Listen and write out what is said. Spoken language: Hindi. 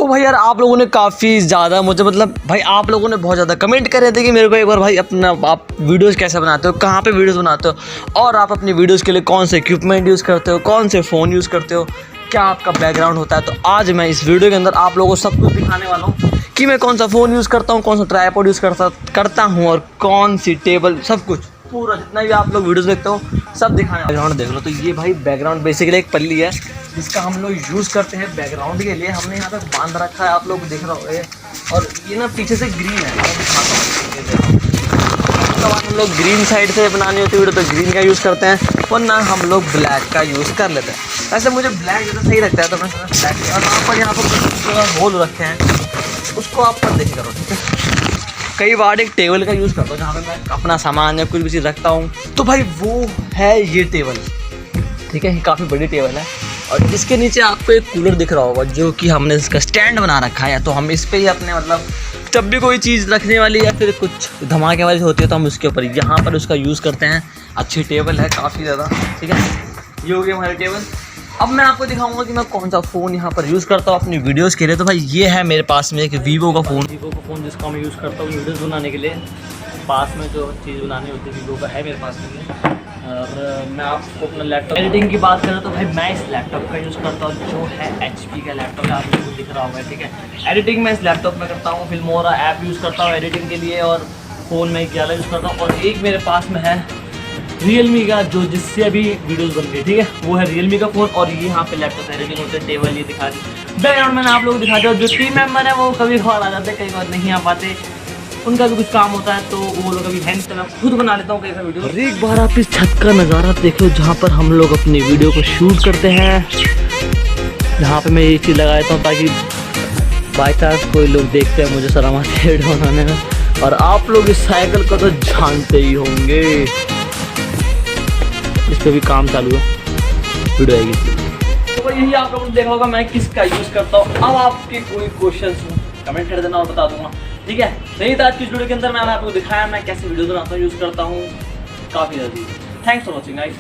तो भाई यार आप लोगों ने काफ़ी ज़्यादा मुझे मतलब भाई आप लोगों ने बहुत ज़्यादा कमेंट कर रहे थे कि मेरे को एक बार भाई अपना आप वीडियोस कैसे बनाते हो, कहाँ पे वीडियोस बनाते हो और आप अपनी वीडियोस के लिए कौन से इक्विपमेंट यूज़ करते हो, कौन से फ़ोन यूज़ करते हो, क्या आपका बैकग्राउंड होता है। तो आज मैं इस वीडियो के अंदर आप लोगों को सब कुछ दिखाने वाला हूँ कि मैं कौन सा फ़ोन यूज़ करता हूँ, कौन सा ट्राइपॉड यूज़ करता हूँ और कौन सी टेबल, सब कुछ पूरा जितना भी आप लोग वीडियोस देखते हो सब दिखाने। बैकग्राउंड देख लो, तो ये भाई बैकग्राउंड बेसिकली एक पल्ली है जिसका हम लोग यूज़ करते हैं बैकग्राउंड के लिए। हमने यहाँ पे बांध रखा है, आप लोग देख रहे होंगे। और ये ना पीछे से ग्रीन है, मैं दिखाता हूँ। तो हम लोग ग्रीन साइड से बनानी होती है वीडियो तो ग्रीन का यूज़ करते हैं, वरना हम लोग ब्लैक का यूज़ कर लेते हैं। वैसे मुझे ब्लैक ज़्यादा सही लगता है तो मैं ब्लैक। और यहाँ पर होल रखे हैं उसको आप पर देख करो, ठीक है। कई बार एक टेबल का यूज़ करता हूँ जहाँ पे मैं अपना सामान या कुछ भी चीज़ रखता हूँ, तो भाई वो है ये टेबल, ठीक है। ये काफ़ी बड़ी टेबल है और इसके नीचे आपको एक कूलर दिख रहा होगा जो कि हमने इसका स्टैंड बना रखा है। तो हम इस पर ही अपने मतलब जब भी कोई चीज़ रखने वाली या फिर कुछ धमाके वाली होती है तो हम उसके ऊपर यहाँ पर उसका यूज़ करते हैं। अच्छी टेबल है काफ़ी ज़्यादा, ठीक है। ये हो गई हमारी टेबल। अब मैं आपको दिखाऊंगा कि मैं कौन सा फ़ोन यहाँ पर यूज़ करता हूँ अपनी वीडियोस के लिए। तो भाई ये है मेरे पास में एक वीवो का फ़ोन जिसका मैं यूज़ करता हूँ वीडियोस बनाने के लिए। पास में जो चीज़ बनानी होती है वीवो का है मेरे पास में। और मैं आपको अपना लैपटॉप एडिटिंग की बात करूँ तो भाई मैं इस लैपटॉप का यूज़ करता हूँ जो है HP का लैपटॉप है, आप लोगों को दिख रहा होगा, ठीक है। एडिटिंग मैं इस लैपटॉप में करता हूँ, फिल्मोरा ऐप यूज़ करता हूँ एडिटिंग के लिए और फ़ोन में ग्यारह यूज़ करता हूँ। और एक मेरे पास में है रियलमी का जो जिससे अभी वीडियोस बन गई, ठीक है, वो है रियलमी का फ़ोन। और ये यहाँ पे लैपटॉप एडिटिंग होते हैं, टेबल ये दिखा दी। बैकग्राउंड मैंने आप लोग दिखा दिया। जो टीम मेंबर है वो कभी कभार आ जाते हैं, कई बार नहीं आ पाते, उनका भी कुछ काम होता है तो वो लोग अभी हैंड मैं खुद बना लेता हूँ कई बार वीडियो। और एक बार आप इस छत का नज़ारा देखो जहाँ पर हम लोग अपनी वीडियो को शूट करते हैं। यहाँ पे मैं ये चीज़ लगा देता हूँ ताकि बाई चांस कोई लोग देखते हैं मुझे शर्म आती है वीडियो बनाने में। और आप लोग इस साइकिल को तो जानते ही होंगे, इस पर भी काम चालू है, वीडियो आएगी। तो यही आप लोगों ने देखा होगा मैं किसका यूज़ करता हूँ। अब आपके कोई क्वेश्चंस कमेंट कर देना और बता दूंगा, ठीक है। नहीं तो आज की वीडियो के अंदर मैंने आपको दिखाया मैं कैसे वीडियो बनाता हूँ, यूज़ करता हूँ काफ़ी ज़्यादा। Thanks for watching guys.